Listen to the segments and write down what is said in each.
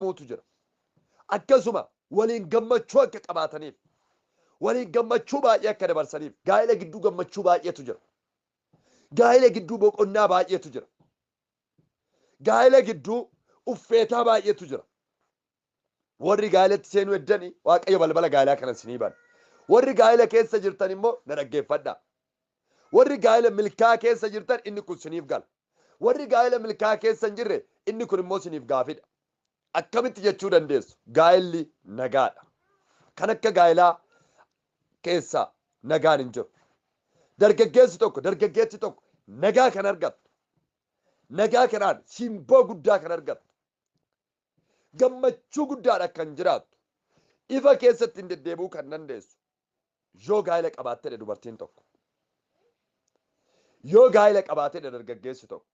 muutu jira. Akkasuma waliin gammachuu akka qabaataniif, waliin gammachuu baay'ee akka dabarsaniif gaa'ela gidduu gammachuu baay'eetu jira. Gaa'ela gidduu boqonnaa baay'eetu jira. Gaa'ela gidduu uffeetaa baay'eetu jira. Warri gaa'elatti seenuu eddanii Waaqayyo balbala gaa'elaa kana isinii bana. Warri gaa'ela keessa jirtan immoo na dhaggeeffadhaa. Warri gaa'ela milkaa keessa jirtan inni kun isiniif gala. Warri gaa'ela milkaa keessa hin jirre inni kun immoo isiniif gaafidha. Akkamitti jechuu dandeessu? Gaa'elli nagaadha. Kan akka gaa'elaa keessa nagaan hin jiru. Dargaggeessi tokko nagaa kan argattu. Nagaa kanaan simboo guddaa kan argattu. Gammachuu guddaadha kan jiraattu. Ifa keessatti hin deddeebi'uu kan dandeessu. Yoo gaa'ela qabaattedha dubartiin tokko. Yoo gaa'ela qabaattedha dargaggeessi tokko.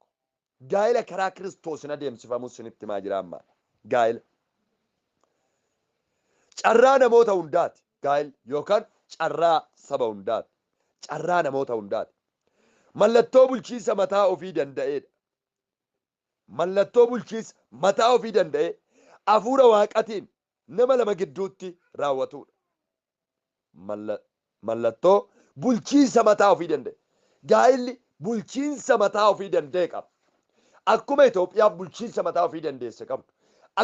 Gaa'ela karaa Kiristoosin adeemsifamu isinitti himaa jira ammaa. Gaa'ela. Carraa namoota hundaati. Gaa'elli yookaan carraa saba hundaati. Carraa namoota hundaati. Mallattoo bulchiinsa mataa ofii danda'eedha. Mallattoo bulchiinsa mataa ofii danda'ee hafuura waaqatiin nama lama gidduutti raawwatudha. Mallattoo bulchiinsa mataa ofii danda'e. Gaa'elli bulchiinsa mataa ofii danda'e qaba. Akkuma Itoophiyaaf bulchiinsa mataa ofii dandeesse qabdu.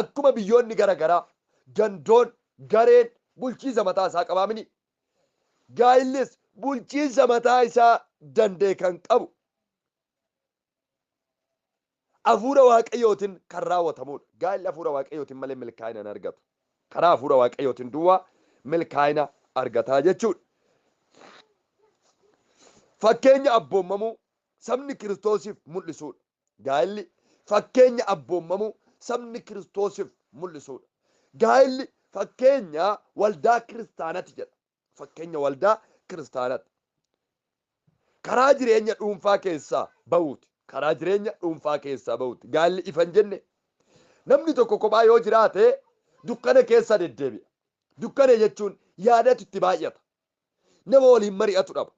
Akkuma biyyoonni garaagaraa gandoon gareen bulchiinsa mataa isaa qabaamini. Gaa'ellis bulchiinsa mataa isaa danda'e kan qabu. Hafuura waaqayyootiin kan raawwatamudha. Gaa'elli hafuura waaqayyootiin malee milkaa'ina hin argatu. Karaa hafuura waaqayyootiin duwwaa milkaa'ina argataa jechuudha. Fakkeenya abboomamuu sabni Kiristoosiif mul'isuudha. Gaa'elli fakkeenya abboomamuu sabni Kiristoosiif mul'isuudha. Gaa'elli fakkeenya waldaa kiristaanati jedha. Fakkeenya waldaa kiristaanati. Karaa jireenya dhuunfaa keessaa bahuuti. Karaa jireenya dhuunfaa keessaa bahuuti. Gaa'elli ifa hin jenne. Namni tokko kophaa yoo jiraate dukkana keessa deddeebi'a. Dukkana jechuun yaadatu itti baay'ata. Nama waliin mari'atu dhaba.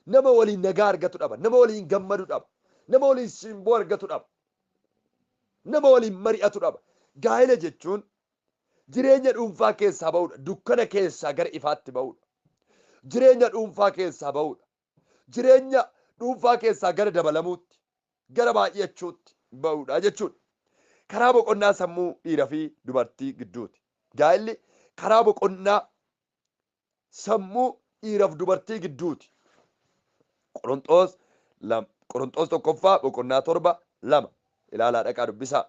Nama waliin nagaa argatu dhaba. Nama waliin gammadu dhaba. Nama waliin simboo argatu dhaba. Nama waliin mari'atu dhaba. Gaa'ela jechuun jireenya dhuunfaa keessaa bahudha. Dukkana keessaa gara ifaatti bahudha. Jireenya dhuunfaa keessaa bahudha. Jireenya dhuunfaa keessaa gara dabalamuutti, gara baay'achuutti bahudha jechuudha. Karaa boqonnaa sammuu dhiiraa fi dubartii gidduuti. Gaa'elli karaa boqonnaa sammuu dhiiraaf dubartii gidduuti. Qorontos tokkoffaa boqonnaa 7:2 ilaalaa dhaqaa dubbisaa.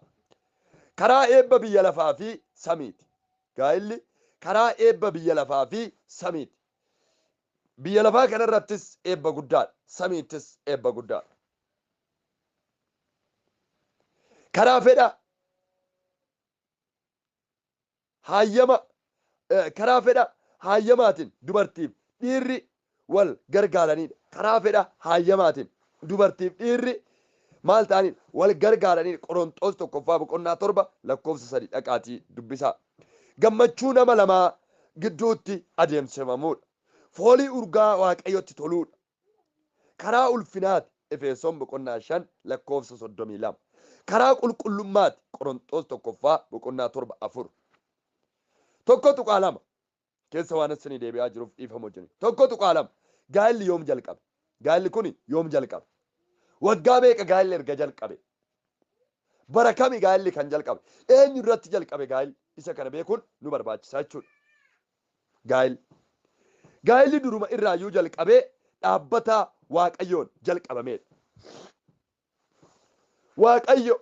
Karaa eebba biyya lafaa fi samiiti. Gaa'elli karaa eebba biyya lafaa fi samiiti. Biyya lafaa kanarrattis eebba guddaadha. Samiittis eebba guddaadha. Karaa fedha haayyamaatiin dubartiif dhiirri wal gargaaranidha. Karaa fedha haayyamaatiin dubartiif dhiirri maal ta'anidha? Wal gargaaranidha. Qorontos tokkoffaa boqonnaa 7:3 dhaqaatii dubbisaa. Gammachuu nama lamaa gidduutti adeemsifamudha. Foolii urgaa waaqayyotti toluudha. Karaa ulfinaati. Efesoon boqonnaa 5:32. Karaa qulqullummaati. Qorontos tokkoffaa boqonnaa 7:4. Tokko tuqaa lama keessa waan isinii deebi'aa jiruuf dhiifama hojjenni. Tokko tuqaa lama. Gaa'elli yoom jalqabe? Gaa'elli kun yoom jalqabe? Waggaa meeqa gaa'elli erga jalqabe? Bara kami gaa'elli kan jalqabe? Eenyu irratti jalqabe gaa'elli? Isa kana beekuun nu barbaachisa jechuudha. Gaa'elli duruma irraayyuu jalqabee dhaabbata waaqayyoon jalqabameedha. Waaqayyo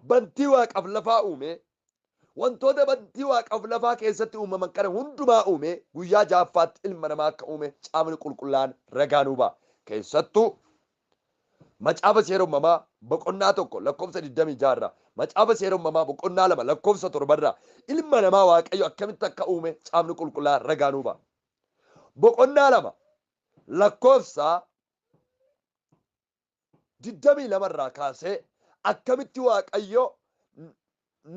bantii waaqaaf lafaa uume. Wantoota bantii waaqaaf lafaa keessatti uumaman kana hundumaa uume guyyaa ja'affaatti ilma namaa akka uume caafni qulqullaa'aan ragaa nuu ba'a. Keessattuu macaafa seera uumamaa boqonnaa 1 lakkoofsa 26 irraa macaafa seera uumamaa boqonnaa 2 lakkoofsa 7 irraa ilma namaa waaqayyo akkamitti akka uume caafni qulqullaa'aan ragaa nuu ba'a. Boqonnaa 2 lakkoofsa 22 irraa kaasee akkamitti waaqayyo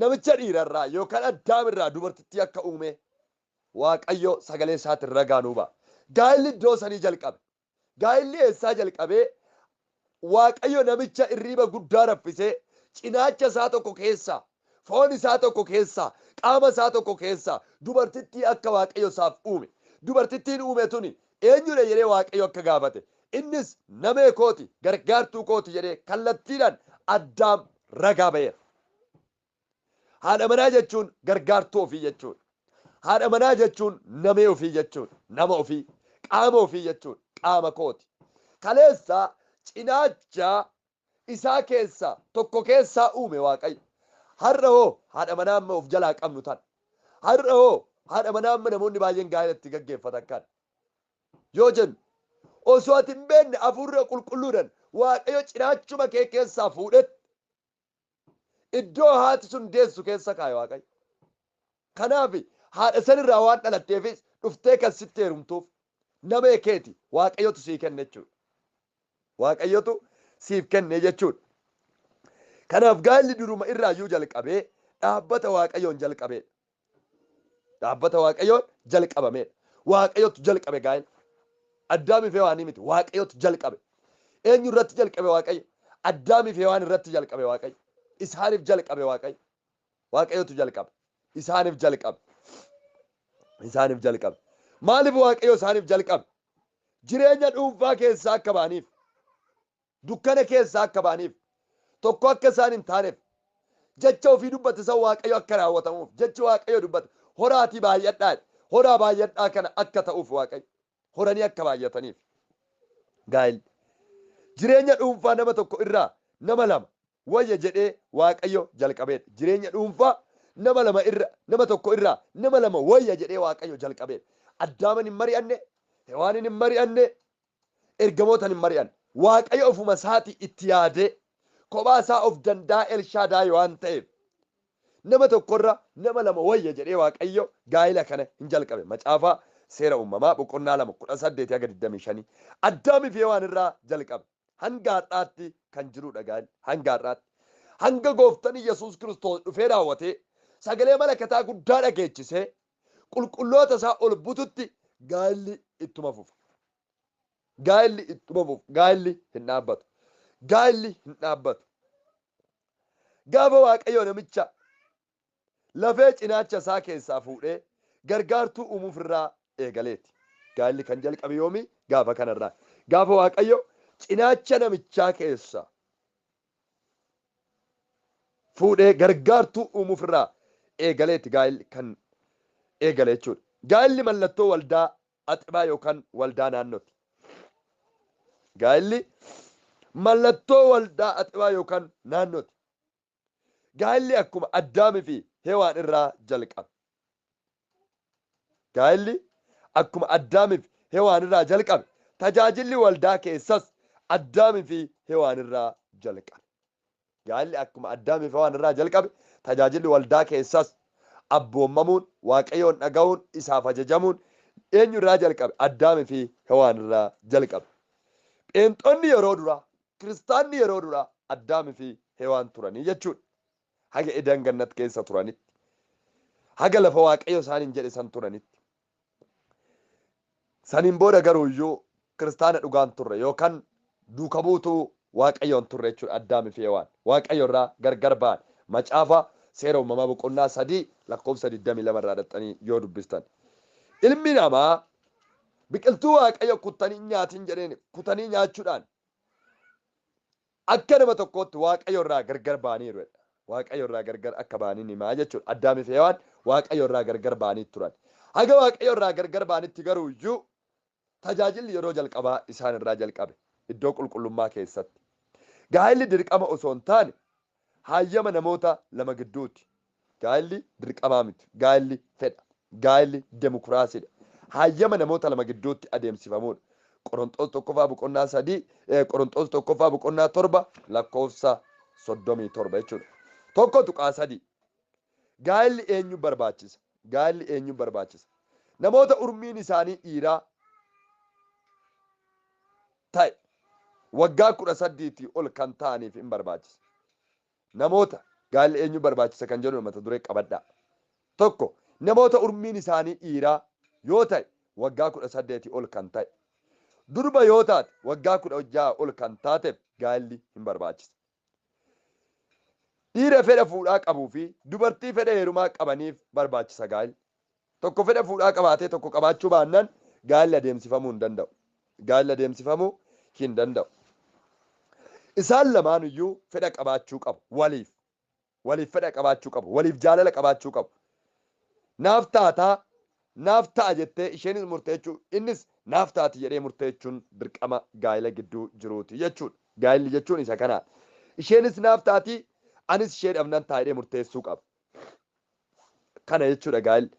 namicha dhiirarraa yookaan addaam irraa dubartittii akka uume waaqayyo sagalee isaatiin ragaa nuu ba'a. Gaa'elli iddoo sanii jalqabe. Gaa'elli eessaa jalqabee waaqayyo namicha irriiba guddaa raffisee cinaacha isaa tokko keessaa foon isaa tokko keessaa qaama isaa tokko keessaa dubartittii akka waaqayyo isaaf uume. Dubartittiin uume tuni eenyudha jedhee waaqayyo akka gaafate. Innis namee kooti gargaartuu kooti jedhee kallattiidhaan Addaam ragaa ba'eera. Haadha manaa jechuun gargaartuu ofii jechuudha. Haadha manaa jechuun namee ofii jechuudha. Nama ofii qaama ofii jechuudha. Qaama kooti. Kaleessaa cinaacha isaa keessaa tokko keessaa uume waaqayyo. Har'a hoo haadha manaa amma of jalaa qabnu tan. Har'a hoo haadha manaa amma namoonni baay'een gaa'elatti gaggeeffatan kan. Yoo jennu osoo ati hin beekne hafuurri qulqulluudhaan waaqayyo cinaachuma kee keessaa fuudhetti iddoo haati sun deessu keessa kaaye waaqayyo. Kanaaf haadha sanirraa waan dhalatteefis dhuftee kan sitti heerumtuuf namee keeti waaqayyotu sii kenne jechuudha. Waaqayyotu siif kenne jechuudha. Kanaaf gaa'elli duruma irraayyuu jalqabee dhaabbata waaqayyoon jalqabeedha. Dhaabbata waaqayyoon jalqabameedha. Waaqayyotu jalqabe gaa'ela. Addaamii fi Hewaanii miti. Waaqayyotu jalqabe. Eenyu irratti jalqabe waaqayyo? Addaamii fi Hewaan irratti jalqabe waaqayyo. Isaaniif jalqabe waaqayyo. Waaqayyotu jalqabe. Isaaniif jalqabe. Isaaniif jalqabe. Maaliif waaqayyo isaaniif jalqabe? Jireenya dhuunfaa keessaa akka baaniif. Dukkana keessaa akka baaniif. Tokko akka isaan hin taaneef. Jecha ofii dubbate san waaqayyo akka raawwatamuuf. Jechi waaqayyo dubbate horaatii baay'adhaa. Horaa baay'adhaa kana akka ta'uuf waaqayyo. Horanii akka baay'ataniif. Gaa'elli. Jireenya dhuunfaa nama tokko irraa nama lama wayya jedhee waaqayyo jalqabeedha. Jireenya dhuunfaa nama lama irra nama tokko irraa nama lama wayya jedhee waaqayyo jalqabeedha. Addaaman hin mari'anne, Hewaanin hin mari'anne, ergamootan hin mari'anne. Waaqayyo ofuma isaatii itti yaadee kophaa isaa of danda'a Elshaadaay waan ta'eef nama tokkorra nama lama wayya jedhee waaqayyo gaa'ela kana hin jalqabe. Macaafaa seera uumamaa boqonnaa 2:18-25 Addaamii fi Hewaan irraa jalqabe. Hanga har'aatti kan jirudha gaa'elli. Hanga har'aatti. Hanga gooftaan Yesuus Kiristoos dhufee raawwatee sagalee malakataa guddaa dhageechisee qulqulloota isaa ol bututti gaa'elli ittuma fufa. Gaa'elli ittuma fufa. Gaa'elli hin dhaabbatu. Gaa'elli hin dhaabbatu. Gaafa waaqayyo namicha lafee cinaacha isaa keessaa fuudhee gargaartuu uumuuf irraa eegaleeti. Gaa'elli kan jalqabe yoomi? Gaafa kanarraa. Gaafa waaqayyo cinaacha namichaa keessaa fuudhee gargaartuu uumuuf irraa eegaleeti gaa'elli kan eegale jechuudha. Gaa'elli mallattoo waldaa axibaa yookaan waldaa naannooti. Gaa'elli mallattoo waldaa axibaa yookaan naannooti. Gaa'elli akkuma Addaamii fi Hewaan irraa jalqabe. Gaa'elli akkuma Addaamii fi Hewaan irraa jalqabe. Tajaajilli waldaa keessas Addaamii fi Hewaan irraa jalqabe. Gaa'elli akkuma Addaamii fi Hewaan irraa jalqabe. Tajaajilli waldaa keessas abboomamuun, waaqayyoon dhaga'uun, isaaf ajajamuun eenyu irraa jalqabe? Addaamii fi Hewaan irraa jalqabe. Pheenxonni yeroo duraa, kiristaanni yeroo duraa Addaamii fi Hewaan turanii jechuudha. Haga Eden Gannat keessa turanitti. Haga lafa waaqayyo isaaniin jedhe san turanitti. Saniin booda garuu iyyuu kiristaana dhugaan turre yookaan duuka buutuu waaqayyoon turre jechuudha Addaamii fi Hewaan. Waaqayyo irraa gargar ba'an. Macaafa seera uumamaa boqonnaa 3:22 irraa dhaxxanii yoo dubbistan. Ilmi namaa biqiltuu waaqayyo kutanii nyaatin jedheen kutanii nyaachuudhaan akka nama tokkootti waaqayyo irraa gargar ba'aniiru. Waaqayyo irraa gargar akka ba'anii himaa jechuudha. Addaamii fi Hewaan waaqayyo irraa gargar ba'anii turan. Haga waaqayyo irraa gargar ba'anitti garuu iyyuu tajaajilli yeroo jalqabaa isaan irraa jalqabe iddoo qulqullummaa keessatti. Gaa'elli dirqama osoo hin taane hayyama namoota lama gidduuti. Gaa'elli dirqamaa miti. Gaa'elli fedha. Gaa'elli demokiraasiidha. Hayyama namoota lama gidduutti adeemsifamuudha. Qorontos tokkoffaa boqonnaa 3, Qorontos tokkoffaa boqonnaa 7 lakkoofsa 37 jechuudha. Tokko tuqaa 3. Gaa'elli eenyu barbaachisa? Gaa'elli eenyu barbaachisa? Namoota umriin isaanii dhiiraa ta'e waggaa 18 ol kan ta'aniif hin barbaachisa. Namoota gaa'elli eenyu barbaachisa kan jedhu mata duree qabadhaa. Tokko namoota umriin isaanii dhiiraa yoo ta'e waggaa 18 ol kan ta'e. Durba yoo taate waggaa 16 ol kan taateef gaa'elli hin barbaachisa. dhiira fedha fuudhaa qabuu fi dubartii fedha heerumaa qabaniif barbaachisa gaa'illi. Tokko fedha fuudhaa qabaatee tokko qabaachuu baannaan gaa'illi adeemsifamuu hin danda'u. Gaa'illi adeemsifamuu hin danda'u. Isaan lamaan iyyuu fedha qabaachuu qabu. Waliif fedha qabaachuu qabu. Waliif jaalala qabaachuu qabu. Naaf ta'a jettee isheenis murteechuu innis naaf taati jedhee murteechuun dirqama gaa'ila gidduu jiruuti jechuudha. Gaa'illi jechuun isa kanaa. Isheenis naaf taati anis ishee dhabnan taa'ee murteessuu qaba. Kana jechuudha gaa'illi.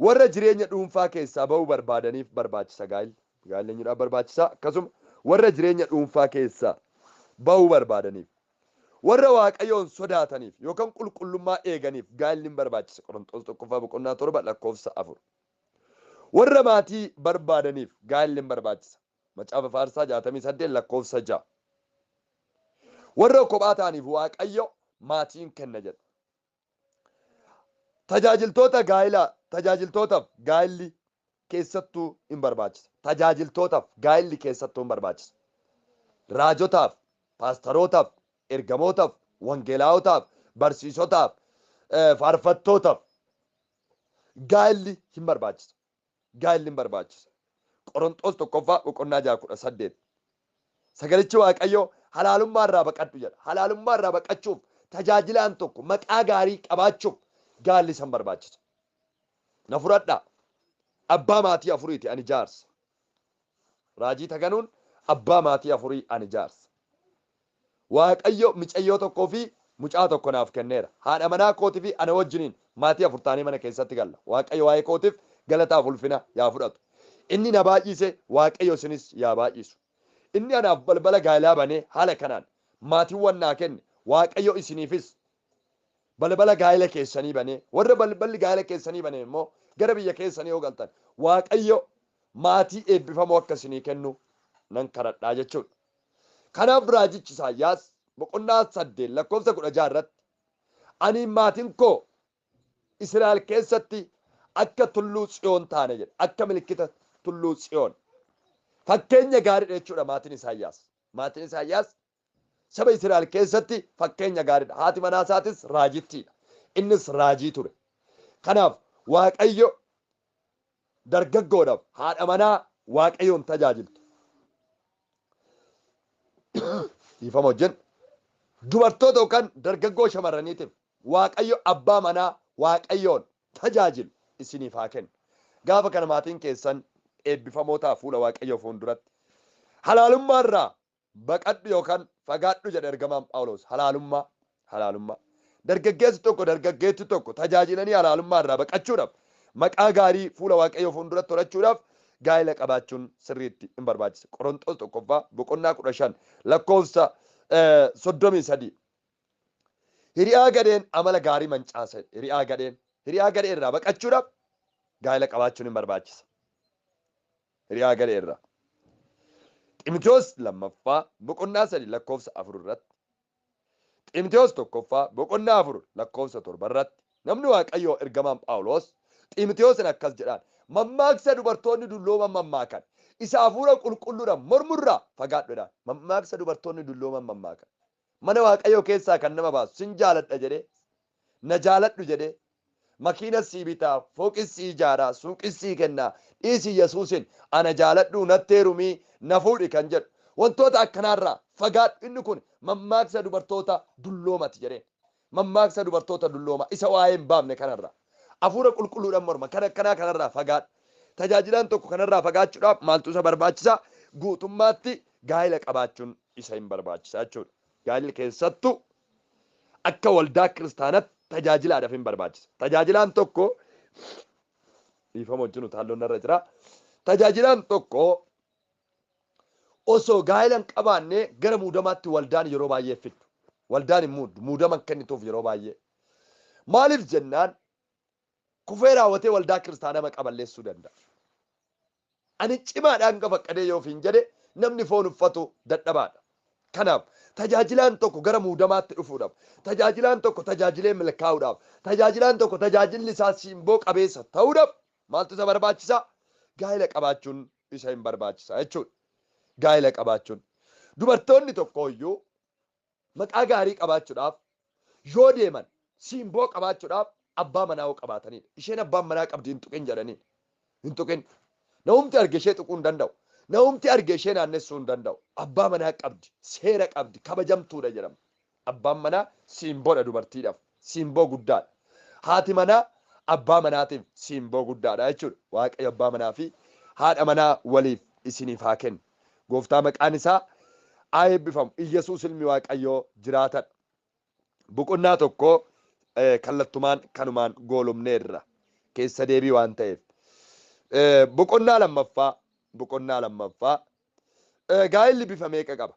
Warra jireenya dhuunfaa keessaa bahuu barbaadaniif barbaachisa gaa'illi. Gaa'illi eenyudhaaf barbaachisa? Akkasuma warra jireenya dhuunfaa keessaa bahuu barbaadaniif. Warra waaqayyoon sodaataniif yookaan qulqullummaa eeganiif gaa'illi barbaachisa. Qorontos 1:7 Warra maatii barbaadaniif gaa'illi barbaachisa. Macaafa Faarsaa 68:6. Warra kophaa ta'aniif waaqayyo maatiin kenna jedha. Tajaajiltootaaf gaa'illi keessattuu hin barbaachisa. Tajaajiltootaaf gaa'illi keessattuu hin barbaachisa. Raajotaaf, paastarootaaf, ergamootaaf, wangeelaawotaaf, barsiisotaaf, faarfattootaaf gaa'illi hin barbaachisa. Gaa'illi hin barbaachisa. Qorontos 1:6. Sagalichi waaqayyoo halaalummaa irraa baqadhu jedha. Halaalummaa irraa baqachuuf tajaajilaan tokko maqaa gaarii qabaachuuf gaa'illi san barbaachisa. Na fudhadhaa. Abbaa maatii afuriiti ani jaarsa. Raajii Taganuun abbaa maatii afurii ani jaarsa. Waaqayyo micayyoo tokkoo fi mucaa tokko naaf kenneera. Haadha manaa kootii fi ana wajjiniin maatii afur taanii mana keessatti galla. Waaqayyo waa'ee kootiif galataaf ulfina yaa fudhatu. Inni na baay'ise waaqayyo isinis yaa baay'isu. Inni anaaf balbala gaa'ilaa banee haala kanaan maatiiwwan naa kenne waaqayyo isiniifis balbala gaa'ila keessanii banee warra balballi gaa'ila keessanii banee immoo gara biyya keessanii yoo galtan waaqayyo maatii eebbifamoo akka isinii kennu nan kadhadhaa jechuudha. Kanaaf raajichi Isaayyaas 8:16 irratti ani maatiin koo Israa'el keessatti akka tulluu Tsiyoon taane jedha. Akka milikkita tulluu Tsiyoon. Fakkeenya gaariidha jechuudha maatiin Isaayyaas. Maatiin Isaayyaas saba Israa'el keessatti fakkeenya gaariidha. Haati manaa isaatis raajittiidha. Innis raajii ture. Kanaaf waaqayyo dargaggoodhaaf haadha manaa waaqayyoon tajaajiltu. Dhiifama wajjin dubartoota yookaan dargaggoo shamarraniitiif waaqayyo abbaa manaa waaqayyoon tajaajilu isiniif haa kennu. Gaafa kana maatiin keessan eebbifamootaa fuula waaqayyoo fuulduratti halaalummaa irraa baqadhu yookaan fagaadhu jedha ergamaan Phaawulos. Halaalummaa. Dargaggeessi tokko dargaggeetti tokko tajaajilanii halaalummaa irraa baqachuudhaaf maqaa gaarii fuula waaqayyoo fuulduratti horachuudhaaf gaa'ila qabaachuun sirriitti hin barbaachisa. Qorontos 1:15 Hiriyaa gadheen amala gaarii mancaasa. Hiriyaa gadhee irraa baqachuudhaaf gaa'ila qabaachuun hin barbaachisa. Hiriyaa gadhee irraa. Xiimotewos 2:3 irratti. Xiimotewos 1:4 irratti. Namni waaqayyoo ergamaan Phaawulos Xiimotewoosin akkas jedhaan. Mammaaksa dubartoonni dullooman mammaakan. Isa hafuura qulqulluudhaan mormurraa fagaadhuudhaan. Mammaaksa dubartoonni dullooman mammaakan. Mana waaqayyoo keessaa kan nama baasu sin jaaladha jedhee na jaaladhu jedhee makiina sii bitaa fooqis sii ijaaraa suuqis sii kennaa dhiisii Yesuusin ana jaaladhu natti heerumii na fuudhi kan jedhu wantoota akkanaarraa fagaadhu. Inni kun mammaaksa dubartoota dulloomati jedheen. Mammaaksa dubartoota dullooma isa waa'ee hin baafne kanarraa. Hafuura qulqulluudhaan morma kan akkanaa kanarraa fagaadhu. Tajaajilaan tokko kanarraa fagaachuudhaaf maaltu isa barbaachisa? Guutummaatti gaa'ila qabaachuun isa hin barbaachisa jechuudha. Gaa'illi keessattuu akka waldaa kiristaanatti tajaajilaadhaaf hin barbaachisa. Tajaajilaan tokko dhiifama wajjin utaalloon irra jira. Tajaajilaan tokko osoo gaa'ila hin qabaanne gara muudamaatti waldaan yeroo baay'ee fiddu. Waldaan hin muudama kennituuf yeroo baay'ee. Maaliif jennaan kufee raawwatee waldaa kiristaanaa qaballeessuu danda'a. Ani cimaadhaan qabaqqadee yoo hin jedhe namni foon uffatu dadhabaadha. Kanaaf tajaajilaan tokko gara muudamaatti dhufuudhaaf, tajaajilaan tokko tajaajilee milkaa'uudhaaf, tajaajilaan tokko tajaajilli isaa simboo qabeessa ta'uudhaaf maaltu isa barbaachisa? Gaa'ila qabaachuun isa hin barbaachisa jechuudha. Gaa'ila qabaachuun. Dubartoonni tokko iyyuu maqaa gaarii qabaachuudhaaf yoo deeman siimboo qabaachuudhaaf abbaa manaa qabaatanidha. Isheen abbaan manaa qabdi hin tuqin jedhanii hin tuqin. Namumti arge ishee tuquu hin danda'u. Namumti arge ishee naannessuu hin danda'u. Abbaa manaa qabdi, seera qabdi, kabajamtuudha jedhama. Abbaan manaa siimboodha dubartiidhaaf, siimboo guddaadha. Haati manaa abbaa manaatiif siimboo guddaadha jechuudha. Waaqayyo abbaa manaa fi haadha manaa waliif isiniif haa kennu. Gooftaa maqaan isaa haa eebbifamu. Iyyasuus ilmi Waaqayyoo jiraatadha. Boqonnaa tokko kallattumaan kanumaan goolumneerra keessa deebii waan ta'eef. Boqonnaa lammaffaa gaa'illi bifa meeqa qaba?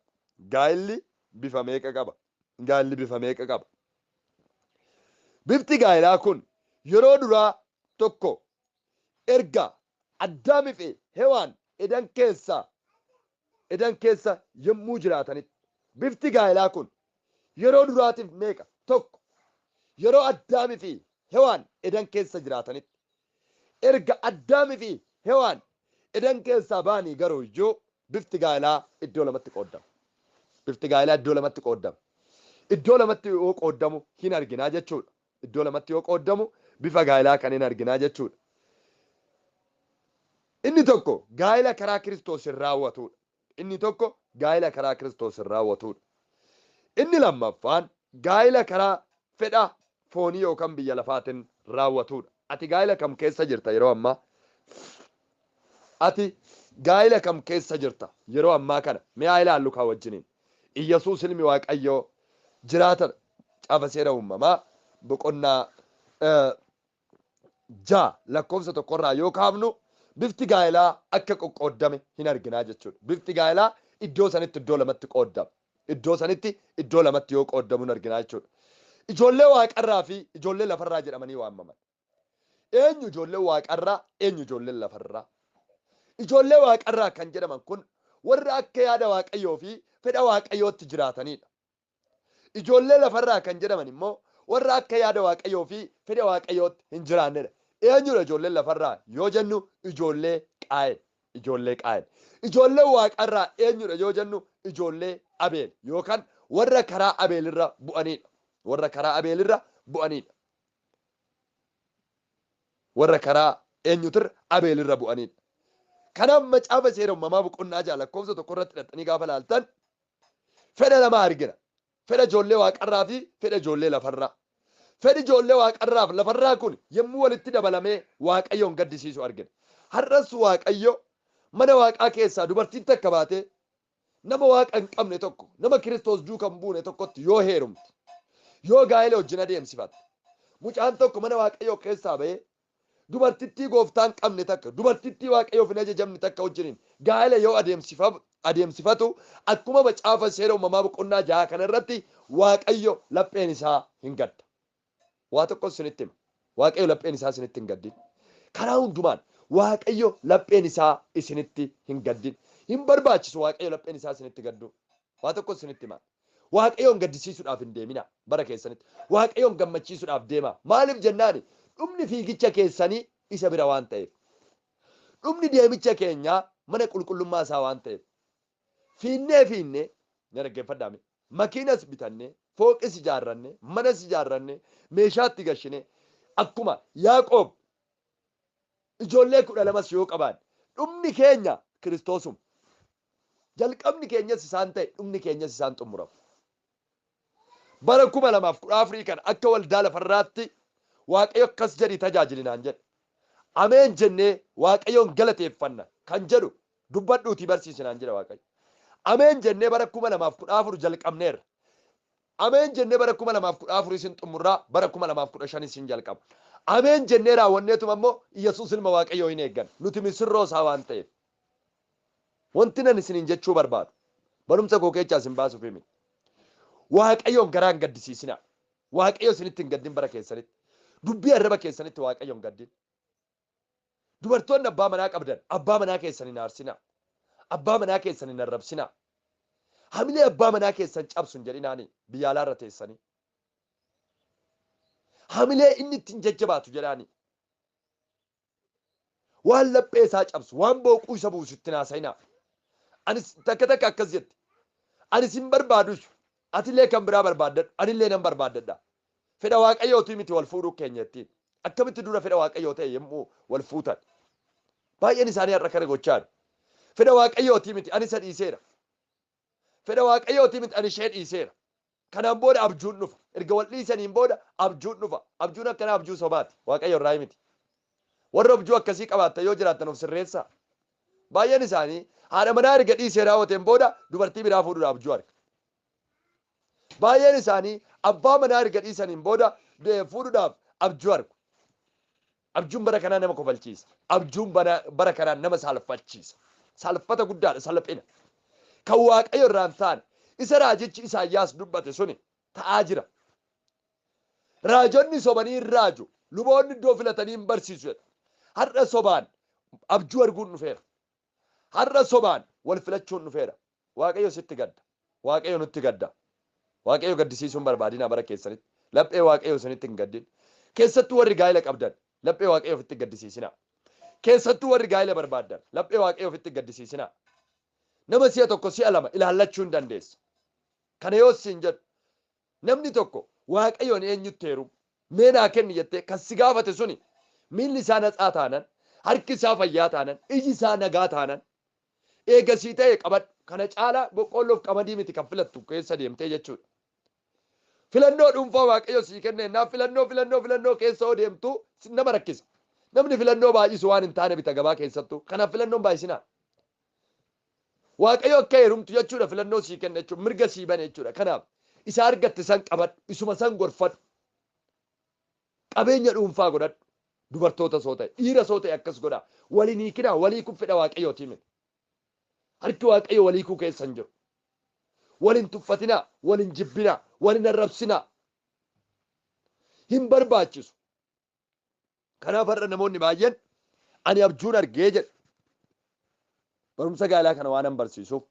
Gaa'illi bifa meeqa qaba? Gaa'illi bifa meeqa qaba? Bifti gaa'ilaa kun yeroo duraa tokko erga Addaamii fi Hewaan edan keessa yommuu jiraatanitti bifti gaa'ilaa kun yeroo duraatiif meeqa? Tokko yeroo Addaamii fi Hewaan edan keessa jiraatanitti erga Addaamii fi Hewaan edan keessaa baanii garuu iyyuu bifti gaa'ilaa iddoo lamatti qoodama. Bifti gaa'ilaa iddoo lamatti qoodama. Iddoo lamatti yoo qoodamu hin arginaa jechuudha. Iddoo lamatti yoo qoodamu bifa gaa'ilaa kan hin arginaa jechuudha. Inni tokko gaa'ila karaa Kiristoosiin raawwatudha. Inni tokko gaa'ila karaa Kiristoosiin raawwatudha. Inni lammaffaan gaa'ila karaa fedha foonii yookaan biyya lafaatiin raawwatudha. Ati gaa'ila kam keessa jirta yeroo ammaa? Ati gaa'ila kam keessa jirta yeroo ammaa kana? Mee haa ilaallu kaa wajjiniin. Iyyasuus ilmi Waaqayyoo jiraatadha. Caafa seera uumamaa boqonnaa 6 lakkoofsa 1 irraa yoo kaafnu bifti gaa'ilaa akka qoqqoodame hin arginaa jechuudha. Bifti gaa'ilaa iddoo sanitti iddoo lamatti qoodama. Iddoo sanitti iddoo lamatti yoo qoodamu hin arginaa jechuudha. Ijoollee waaqarraa fi ijoollee lafarraa jedhamanii waamaman. Eenyu ijoollee waaqarraa, eenyu ijoollee lafarraa? Ijoollee waaqarraa kan jedhaman kun warra akka yaada Waaqayyoo fi fedha Waaqayyootti jiraatanidha. Ijoollee lafarraa kan jedhaman immoo warra akka yaada Waaqayyoo fi fedha Waaqayyootti hin jiraannedha. Eenyudha ijoollee lafarraa yoo jennu ijoollee Qaayil. Ijoollee Qaayil. Ijoollee waaqarraa eenyudha yoo jennu ijoollee Abeel yookaan warra karaa Abeelirra bu'anidha. Warra karaa Abeelirra bu'anidha. Warra karaa eenyutirra Abeelirra bu'anidha. Kanaaf macaafa seera uumamaa boqonnaa 6 lakkoofsa 1 irratti hidhattanii gaafa laaltan fedha lama argina. Fedha ijoollee waaqarraa fi fedha ijoollee lafarraa. Fedhi ijoollee waaqarraaf lafarraa kun yommuu walitti dabalamee Waaqayyoon gaddisiisu argina. Har'as Waaqayyo mana waaqaa keessaa dubartiin takka baatee nama waaqa hin qabne tokko nama Kiristoos duukaa hin buune tokkotti yoo heerumte yoo gaa'ela wajjin adeemsifatte mucaan tokko mana Waaqayyoo keessaa ba'ee dubartittii gooftaan qabne takka dubartittii Waaqayyoof hin ajajamne takka wajjiniin gaa'ela yoo adeemsifatu akkuma macaafa seera uumamaa boqonnaa 6 kana irratti Waaqayyo lapheen isaa hin gadda. Waa tokko isinitti hima. Waaqayyo lapheen isaa isinitti hin gaddin. Karaa hundumaan Waaqayyo lapheen isaa isinitti hin gaddin. Hin barbaachisu Waaqayyo lapheen isaa isinitti gaddu. Waa tokko isinitti hima. Waaqayyoon gaddisiisuudhaaf hin deemina bara keessanitti. Waaqayyoon gammachiisuudhaaf deema. Maaliif jennaani? Dhumni fiigicha keessanii isa bira waan ta'eef. Dhumni deemicha keenyaa mana qulqullummaa isaa waan ta'eef. Fiinnee na dhaggeeffadhaame. Makiinas bitannee, fooqis ijaarranne, manas ijaarranne, meeshaatti gashine akkuma Yaaqoob ijoollee 12 yoo qabaanne dhumni keenya Kiristoosuma. Jalqabni keenyas isaan ta'e dhumni keenyas isaan xumuramu. Bara 2014 kana akka waldaa lafarraatti Waaqayyo akkas jedhi tajaajilinaan jedhe. Ameen jennee Waaqayyoon galateeffanna kan jedhu dubbadhuutii barsiisinaan jedha Waaqayyo. Ameen jennee bara 2014 jalqabneerra. Ameen jennee bara 2014 isin xumurraa bara 2015 isin jalqaba. Ameen jennee raawwanneetuma immoo Iyyasuus ilma Waaqayyoo hin eeggan. Nuti misirroo isaa waan ta'eef. Wanti nan isiniin jechuu barbaadu. Barumsa koo keessaa isin baasuuf himi. Waaqayyoon garaan gaddisiisinaa. Waaqayyo isinitti hin gaddin bara keessanitti. Dubbii arraba keessanitti Waaqayyoon gaddin. Dubartoonni abbaa manaa qabdan abbaa manaa keessan hin aarsinaa. Abbaa manaa keessan hin arrabsinaa. Hamilee abbaa manaa keessan cabsun jedhinaani biyya alaarra teessanii. Hamilee inni ittiin jajjabaatu jedhaani. Waan laphee isaa cabsu waan booquu isa buusu ittiin haasa'inaa. Anis takka akkas jetti. Anis hin barbaadus atillee kan biraa barbaadadhu anillee nan barbaadadha fedha waaqayyootii miti wal fuudhuu keenyattiin akkamitti dura fedha waaqayyoo ta'e yommuu wal fuutan baay'een isaanii har'a kana gochaan fedha waaqayyootii miti ani isa dhiiseera fedha waaqayyootii miti ani ishee dhiiseera kanaan booda abjuun dhufa erga wal dhiisaniin booda abjuun dhufa abjuun akkana abjuu sobaati waaqayyo irraa miti warra abjuu akkasii qabaattan yoo jiraattan of sirreessaa baay'een isaanii haadha manaa erga dhiisee raawwateen booda dubartii biraa fuudhuudhaaf abjuu arga baay'een isaanii abbaa manaa erga dhiisaniin booda fuudhuudhaaf abjuu argu abjuun bara kanaa nama kofalchiisa abjuun bara kanaa nama saalfachiisa saalfata guddaadha salphina kan waaqayyo irraan ta'an isa raajichi Isaayyaas dubbate suni ta'aa jira raajonni sobanii hin raaju luboonni iddoo filatanii hin barsiisu jedha har'a sobaan abjuu arguun dhufeera har'a sobaan wal filachuun dhufeera waaqayyo sitti gadda waaqayyo nutti gadda waaqayyo gaddisiisuun barbaadina bara keessanitti laphee waaqayyo sanitti hin gaddin keessattuu warri gaa'ela qabdan laphee waaqayyo ofitti gaddisiisina keessattuu warri gaa'ela barbaadan laphee waaqayyo ofitti gaddisiisina nama si'a tokko si'a lama ilaallachuu hin dandeessa kana yoo siin jedhu namni tokko waaqayyoon eenyutti heeru mee naa kenni jettee kan si gaafate suni miilli isaa natsaa taanan harki isaa fayyaa taanan iji isaa nagaa taanan eegasii ta'e qabadhu kana caalaa boqqolloof qamadii miti kan filattu keessa deemtee jechuudha filannoo dhuunfaa waaqayyo sii kenne naaf filannoo keessa oo deemtu nama rakkisa namni filannoo baay'isu waan hin taane bita gabaa keessattuu kanaaf filannoon baay'isinaa waaqayyo akka heerumtu jechuudha filannoo sii kenne jechuudha mirga sii bane jechuudha kanaaf isa argatte san qabadhu isuma san gorfadhu qabeenya dhuunfaa godhadhu dubartoota soo ta'e dhiira soo ta'e akkas godha waliin hiikinaa walii kun fedha waaqayyootii miti harki waaqayyo walii kuu keessa hin jiru waliin tuffatinaa waliin jibbinaa waliin arrabsinaa hin barbaachisu kanaaf har'a namoonni baay'een ani abjuun argee jedhe barumsa gaalaa kana waan barsiisuuf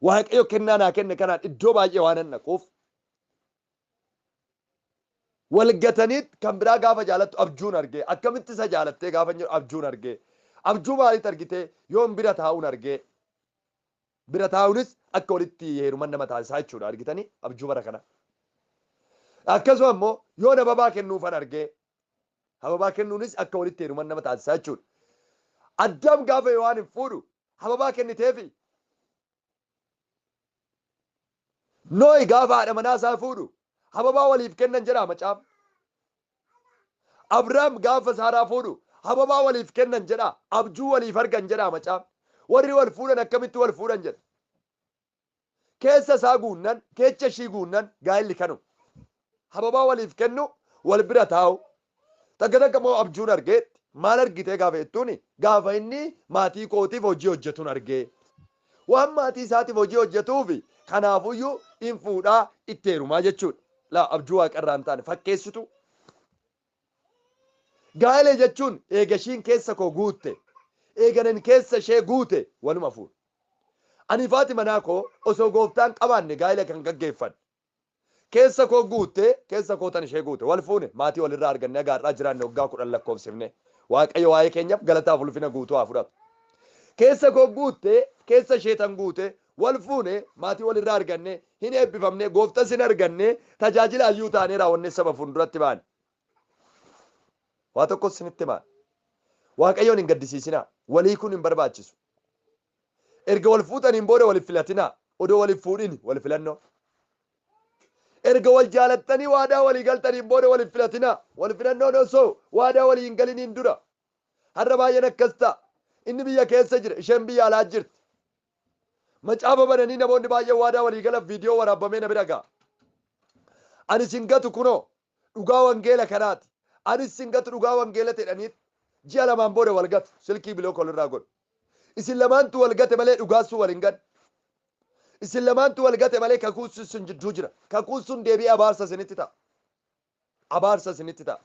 waaqayyo kennaa naa kenne kanaan iddoo baay'ee waan naquuf wal gataniit kan biraa gaafa jaalattu abjuun argee akkamitti isa jaalattee gaafa jedhu abjuun argee abjuu maaliit argitee yoon bira taa'uun argee bira taa'uunis akka walitti heeruman nama taasisaa jechuudha argitanii abjuu bara kana akkasuma immoo yoon ababaa kennuufan argee ababaa kennuunis akka walitti heeruman nama taasisaa jechuudha addaam gaafa waan hin fuudhu ababaa kenniteefi nooyi gaafa haadha manaa isaa fuudhu ababaa waliif kennan jedha macaaf abrahaam gaafa saaraa fuudhu ababaa waliif kennan jedha abjuu waliif argan jedha macaaf warri wal fuudhan akkamitti wal fuudhan jedha keessa isaa guunnan keecha ishii guunnan gaa'illi kanu ababaa waliif kennu wal bira taa'u takka moo abjuun argeetti maal argitee gaafa jettuuni gaafa inni maatii kootiif hojii hojjetuun argee waan maatii isaatiif hojii hojjetuufi kanaafuyyuu in fuudhaa itti heerumaa jechuudha laa abjuu waaqarraa hin taane fakkeessitu gaa'ela jechuun eegashiin keessa koo guutte eeganan keessa ishee guute waluma fuudha ani faati manaa koo osoo gooftaan qabaanne gaa'ela kan gaggeeffan keessa koo guutte keessa koo tan ishee guute wal fuune maatii walirraa arganne agaarraa jiraanne waggaa 10 lakkoofsifne waaqayyo waa'ee keenyaaf galataaf ulfina guutuu haa fudhatu keessa koo guutte keessa ishee tan guute wal fuune maatii walirraa arganne hin eebbifamne gooftas hin arganne tajaajila ayyuu taanee raawwanne saba fuulduratti ba'an waa tokkos isinitti himaa waaqayyoon hin gaddisiisinaa walii kun hin barbaachisu erga wal fuutaniin booda wal filatinaa odoo wal fuudhin wal filannoo erga wal jaalattanii waadaa walii galtaniin booda wal filatinaa wal filannoon osoo waadaa walii hin galiniin dura har'a baay'een akkas ta'a inni biyya keessa jira isheen biyya alaa jirti macaafa bananii namoonni baay'een waadaa walii galan viidiyoo waraabamee na bira ga'a ani sin gatu kunoo dhugaa wangeela kanaati ani sin gatu dhugaa wangeela jedhaniit ji'a lamaan booda wal gatu silkii biloo kolirraa godhu isin lamaantu wal gate malee dhugaasuu wal hin gan isin lamaantu wal gate malee kakuusun sun jidduu jira kakuusun deebi'ee abaarsa isinitti ta'a abaarsa isinitti ta'a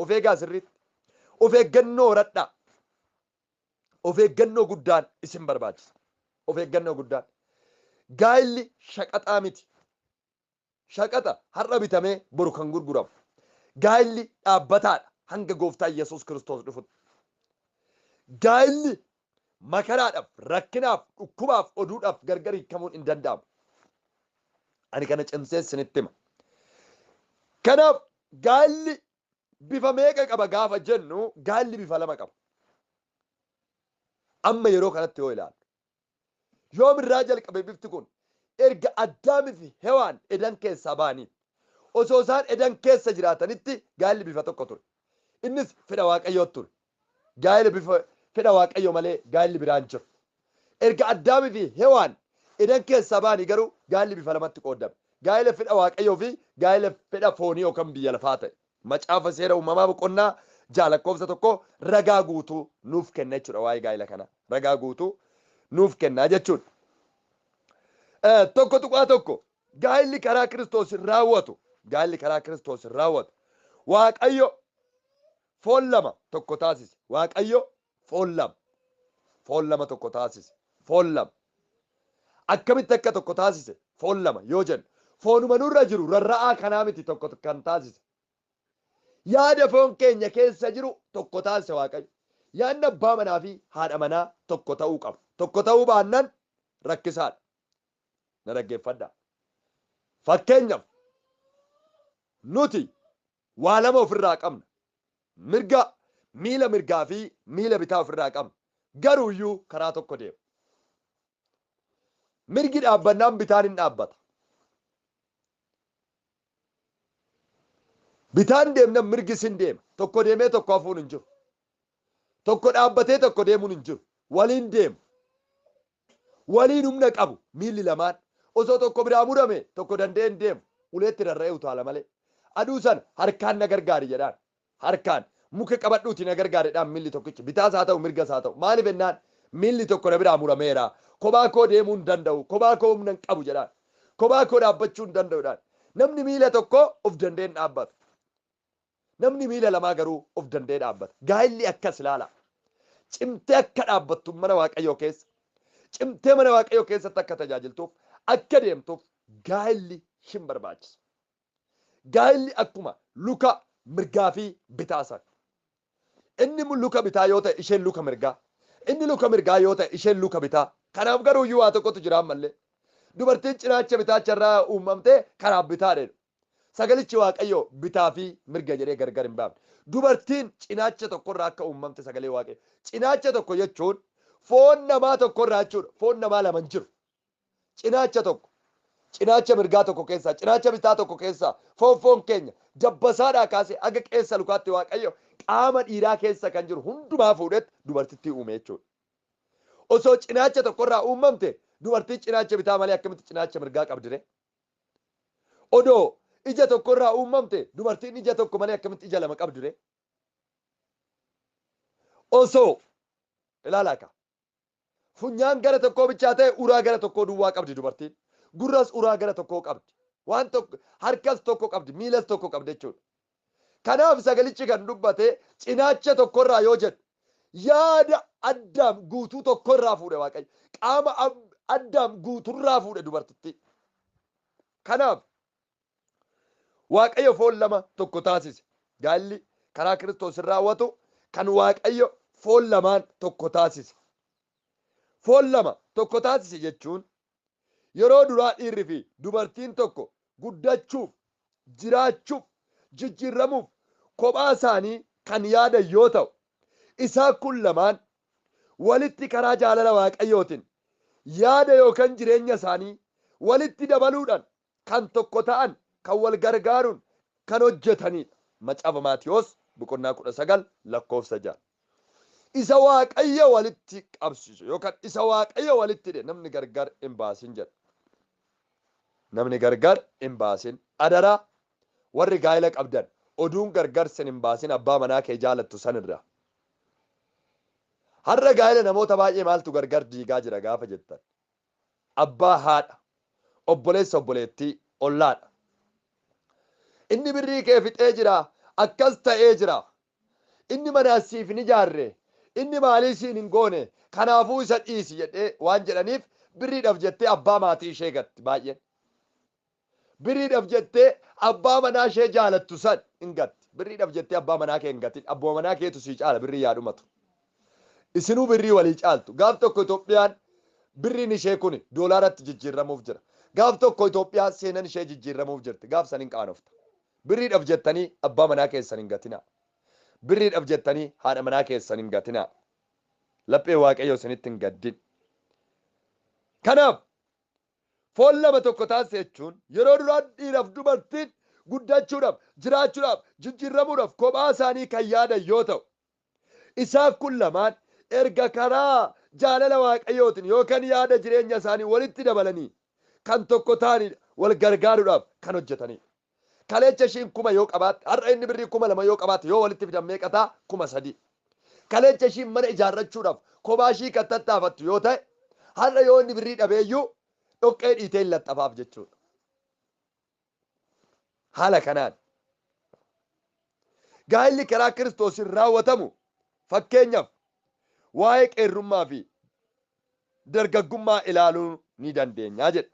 of eegaa sirriitti of eeggannoo horadhaa of eeggannoo guddaan isin barbaachisa of eeggannoo guddaan gaa'illi shaqaxaa miti shaqaxa har'a bitamee boru kan gurguramu gaa'illi dhaabbataadha hanga gooftaa Yesuus Kiristoos dhufutti gaa'illi makaraadhaaf rakkinaaf dhukkubaaf oduudhaaf gargar hiikamuun hin danda'amu Ani kana cimsee isinitti hima. Kanaaf gaalli bifa meeqa qaba gaafa jennu gaalli bifa lama qaba. Amma yeroo kanatti yoo ilaalu yoom irraa jalqabe bifti kun erga Addaamii fi Hewaan Edan keessaa ba'anii osoo isaan Edan keessa jiraatanitti gaalli bifa tokko ture. Innis fedha Waaqayyoo ture. Gaalli bifa fedha Waaqayyoo malee gaalli biraan jiru. Erga Addaamii fi Hewaan Edan keessaa ba'anii garuu gaalli bifa lamatti qoodame. Gaa'ela fedha Waaqayyoo fi gaa'ela fedha foonii yookaan biyya lafaa ta'e. Macaafa seera uumamaa boqonnaa 6:1 ragaa guutuu nuuf kenna jechuudha waa'ee gaa'ela kana. Ragaa guutuu nuuf kenna jechuudha. Tokko tuqaa tokko gaa'elli karaa Kiristoos raawwatu. Gaa'elli karaa Kiristoos raawwatu. Waaqayyo foon lama tokko taasise. Waaqayyo foon lama tokko taasise. Foon lama. Akkamitti akka tokko taasise foon lama yoo jennu foonuma nurra jiru rarra'aa kanaa miti tokko kan taasise. Yaada foon keenya keessa jiru tokko taasise Waaqayyo. Yaadni abbaa manaa fi haadha manaa tokko ta'uu qaba. Tokko ta'uu baannaan rakkisaadha. Na dhaggeeffadhaa. Fakkeenyaaf nuti waa lama ofirraa qabna. Miila mirgaa fi miila bitaa ofirraa qabna. Garuuyyuu karaa tokko deema. Mirgi dhaabbannaan bitaan hin dhaabbata. Bitaan deemna mirgis hin deema. Tokko deemee tokko hafuun hin jiru. Tokko dhaabbatee tokko deemuun hin jiru. Waliin deemu. Waliin humna qabu miilli lamaan. Osoo tokko biraa murame tokko danda'ee hin deemu. Uleetti rarra'ee utaala malee. Aduu sana harkaan na gargaari jedhaan. Harkaan muka qabadhuuti na gargaaredhaan miilli tokkichi. Bitaas haa ta'u mirgas haa ta'u. Maaliif ennaan miilli tokko na biraa murameera. Kophaa koo deemuu hin danda'u. Kophaa koo humna hin qabu jedhaan. Kophaa koo dhaabbachuu hin danda'uudhaan. Namni miila tokko of danda'ee hin dhaabbatu. Namni miila lamaa garuu of danda'ee dhaabbata. Gaa'elli akkas ilaala. Cimtee akka dhaabbattu mana Waaqayyoo keessa. Cimtee mana Waaqayyoo keessatti akka tajaajiltuuf akka deemtuuf gaa'elli hin barbaachisu. Gaa'elli akkuma luka mirgaa fi bitaa sana. Inni luka bitaa yoo ta'e isheen luka mirgaa. Inni luka mirgaa yoo ta'e isheen luka bitaa. Kanaaf garuu iyyuu waa tokkotu jiraan mallee. Dubartiin cinaacha bitaacharraa uumamtee karaa bitaa dheedha. Sagalichi Waaqayyoo bitaa fi mirga jedhee gargar hin baafne. Dubartiin cinaacha tokkorraa akka uumamte sagalee Waaqayyoo. Cinaacha tokko jechuun foon namaa tokkorraa jechuudha. Foon namaa lama hin jiru. Cinaacha tokko. Cinaacha mirgaa tokko keessaa, cinaacha bitaa tokko keessaa foon keenya dabbasaadhaa kaasee aga keessa lukaatti Waaqayyo qaama dhiiraa keessa kan jiru hundumaa fuudhetti dubartittii uume jechuudha. Osoo cinaacha tokkorraa uumamte dubartiin cinaacha bitaa malee akkamitti cinaacha mirgaa qabdire? Odoo ija tokkorraa uumamte dubartiin ija tokko malee akkamitti ija lama qabdire? Osoo ilaalaa ka funyaan gara tokkoo bichaa ta'e uraa gara tokkoo duwwaa qabdi dubartiin. Gurras uraa gara tokkoo qabdi. Waan tokko harkas tokko qabdi, miilas tokko qabdi jechuudha. Kanaaf sagalichi kan dubbate cinaacha tokkorraa yoo jedhu yaada Addaam guutuu tokkorraa fuudhe Waaqayyo. Qaama Addaam guuturraa fuudhe dubartittii. Kanaaf Waaqayyo foon lama tokko taasise. Gaalli karaa Kiristoos raawwatu kan Waaqayyo foon lamaan tokko taasise. Foon lama tokko taasise jechuun yeroo duraa dhiirri fi dubartiin tokko guddachuuf, jiraachuuf, jijjiiramuuf kophaa isaanii kan yaadan yoo ta'u, isaan kun lamaan walitti karaa jaalala Waaqayyootiin yaada yookaan jireenya isaanii walitti dabaluudhaan kan tokko ta'an, kan wal gargaaruun kan hojjetanidha. Macaafa Maatiyos boqonnaa 19:6. Isa Waaqayyo walitti qabsiisu yookaan isa Waaqayyo walitti hidhe namni gargar hin baasin jedha. Namni gargar hin baasin. Adaraa warri gaa'ela qabdan oduun gargar sin hin baasin abbaa manaa kee jaalattu sanirraa. Har'a gaa'ela namoota baay'ee maaltu gargar diigaa jira gaafa jettan. Abbaa haadha, obboleessa obboleettii, ollaadha. Inni birrii kee fixee jira, akkas ta'ee jira. Inni mana siif hin ijaarre, inni maalii siin hin goone, kanaafuu isa dhiisi jedhee waan jedhaniif birriidhaaf jettee abbaa maatii ishee gatti baay'een. Birriidhaaf jettee abbaa manaa ishee jaalattu san hin gatti. Birriidhaaf jettee abbaa manaa kee hin gatin. Abbaa manaa keetu sii caala birrii yaadumatu. Isinuu birrii walii caaltu. Gaaf tokko Itoophiyaan birriin ishee kun doolaaratti jijjiiramuuf jira. gaaf tokko Itoophiyaa seenan ishee jijjiiramuuf jirti. Gaaf saniin qaanofta. Birriidhaaf jettanii abbaa manaa keessan hin gatinaa. Birriidhaaf jettanii haadha manaa keessan hin gatinaa. Laphee Waaqayyo isinitti hin gaddin. Kanaaf foon lama tokko taasise jechuun yeroo duraa dhiiraaf dubartiin guddachuudhaaf, jiraachuudhaaf, jijjiiramuudhaaf kophaa isaanii kan yaadan yoo ta'u, isaan kun lamaan erga karaa jaalala Waaqayyootiin yookaan yaada jireenya isaanii walitti dabalanii kan tokko ta'anii wal gargaaruudhaaf kan hojjetanidha. Kaleecha ishiin 1,000 yoo qabaatte, har'a inni birrii 2,000 yoo qabaatte yoo walitti fidan meeqa ta'a? 3,000. Kaleecha ishiin mana ijaarrachuudhaaf kophaa ishii kan tattaafattu yoo ta'e, har'a yoo inni birrii dhabeeyyuu dhoqqee dhiitee hin laxxafaaf jechuudha. Haala kanaan gaa'illi karaa Kiristoosiin raawwatamu fakkeenyaaf waa'ee qeerrummaa fi dargaggummaa ilaaluu ni dandeenya jedha.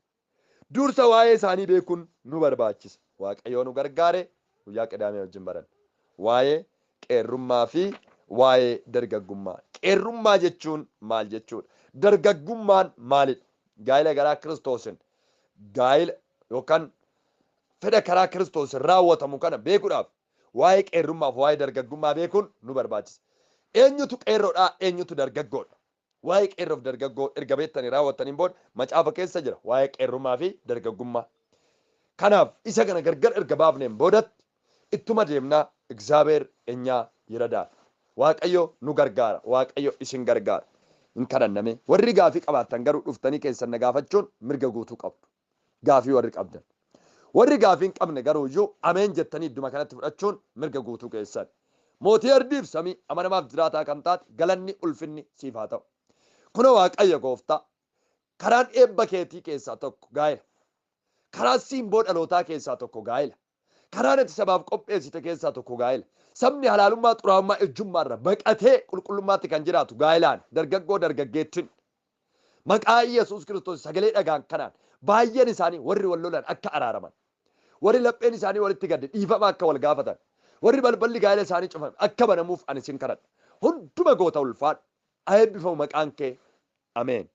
Dursa waa'ee isaanii beekuun nu barbaachisa. Waaqayyo nu gargaare guyyaa Qidaamee wajjin baran. Waa'ee qeerrummaa fi waa'ee dargaggummaa. Qeerrummaa jechuun maal jechuudha? Dargaggummaan maalidha? Gaa'ila karaa Kiristoosiin gaa'ila yookaan fedha karaa Kiristoosiin raawwatamu kana beekuudhaaf waa'ee qeerrummaaf waa'ee dargaggummaa beekuun nu barbaachisa. Eenyutu qeerroodhaa? Eenyutu dargaggoodha? Waa'ee qeerroof dargaggoo erga beektanii raawwattaniin booda macaafa keessa jira waa'ee qeerrummaa fi dargaggummaa. Kanaaf isa kana gargar erga baafneen boodatti ittuma deemnaa Egzaabeer eenyaa yiradaa. Waaqayyo nu gargaara. Waaqayyo isin gargaara. Hin kadhanname. Warri gaafii qabaattan garuu dhuftanii keessan na gaafachuun mirga guutuu qabdu. Gaafii warri qabdan. Warri gaafii hin qabne garuu iyyuu ameen jettanii idduma kanatti fudhachuun mirga guutuu keessan. Mootii ardiif samii amanamaaf jiraataa kan taate galanni ulfinni siif haa ta'u. Kuna Waaqayyo gooftaa karaan eebba keetii keessaa tokko gaa'ela. Karaan siimboo dhalootaa keessaa tokko gaa'ela. Karaan ati sabaaf qopheessite keessaa tokko gaa'ela. Sabni halaalummaa xuraa'ummaa ejjummaa irra baqatee qulqullummaatti kan jiraatu gaa'ilaan dargaggoo dargaggeettiin. Maqaa Yesuus Kiristoos sagalee dhagaan kanaan baay'een isaanii warri wal lolan akka araaraman. Warri lapheen isaanii walitti gadde dhiifama akka wal gaafatan. Warri balballi gaa'ela isaanii cufan akka banamuuf ani sin kadhadha. Hunduma goota ulfaadha. Eebbifamu maqaan kee. Ameen.